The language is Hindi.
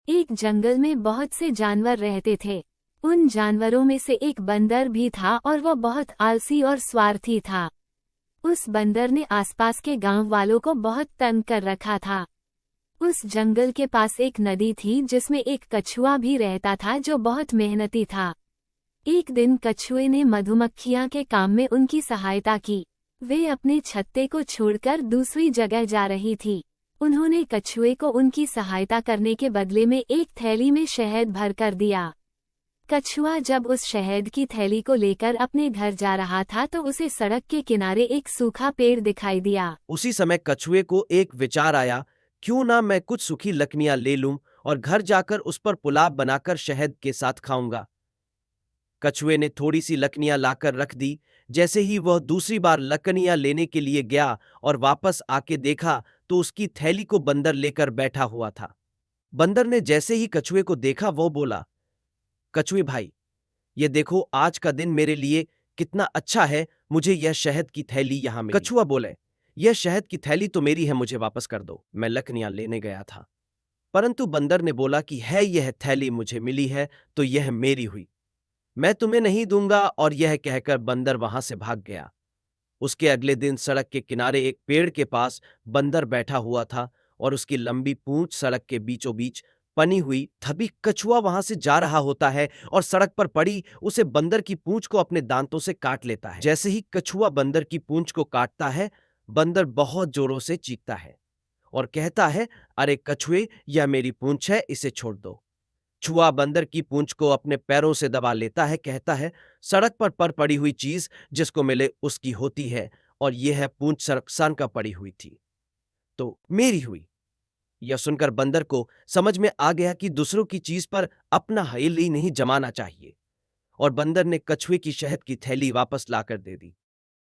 एक जंगल में बहुत से जानवर रहते थे। उन जानवरों में से एक बंदर भी था और वह बहुत आलसी और स्वार्थी था। उस बंदर ने आसपास के गांव वालों को बहुत तंग कर रखा था। उस जंगल के पास एक नदी थी जिसमें एक कछुआ भी रहता था जो बहुत मेहनती था। एक दिन कछुए ने मधुमक्खियां के काम में उनकी सहायता की। वे अपने छत्ते को छोड़कर दूसरी जगह जा रही थी। उन्होंने कछुए को उनकी सहायता करने के बदले में एक थैली में शहद भर कर दिया। कछुआ जब उस शहद की थैली को लेकर अपने घर जा रहा था तो उसे सड़क के किनारे एक सूखा पेड़ दिखाई दिया। उसी समय कछुए को एक विचार आया, क्यों ना मैं कुछ सूखी लकड़ियां ले लूं और घर जाकर उस पर पुलाव बनाकर शहद के साथ खाऊंगा। कछुए ने थोड़ी सी लकड़ियां लाकर रख दी। जैसे ही वह दूसरी बार लकड़ियां लेने के लिए गया और वापस आके देखा तो उसकी थैली को बंदर लेकर बैठा हुआ था। बंदर ने जैसे ही कछुए को देखा वो बोला, कछुए भाई, ये देखो आज का दिन मेरे लिए कितना अच्छा है, मुझे यह शहद की थैली यहां मिली। कछुआ बोले, यह शहद की थैली तो मेरी है, मुझे वापस कर दो, मैं लकड़ियां लेने गया था। परंतु बंदर ने बोला कि है यह थैली मुझे मिली है तो यह मेरी हुई, मैं तुम्हें नहीं दूंगा। और यह कहकर बंदर वहां से भाग गया। उसके अगले दिन सड़क के किनारे एक पेड़ के पास बंदर बैठा हुआ था और उसकी लंबी पूंछ सड़क के बीचों बीच पनी हुई। तभी कछुआ वहां से जा रहा होता है और सड़क पर पड़ी उसे बंदर की पूंछ को अपने दांतों से काट लेता है। जैसे ही कछुआ बंदर की पूंछ को काटता है, बंदर बहुत जोरों से चीखता है और कहता है, अरे कछुए, यह मेरी पूंछ है, इसे छोड़ दो। छुआ बंदर की पूंछ को अपने पैरों से दबा लेता है, कहता है, सड़क पर पड़ी हुई चीज जिसको मिले उसकी होती है और यह है पूंछ सड़क सन का पड़ी हुई थी तो मेरी हुई। यह सुनकर बंदर को समझ में आ गया कि दूसरों की चीज पर अपना हईल ही नहीं जमाना चाहिए और बंदर ने कछुए की शहद की थैली वापस लाकर दे दी।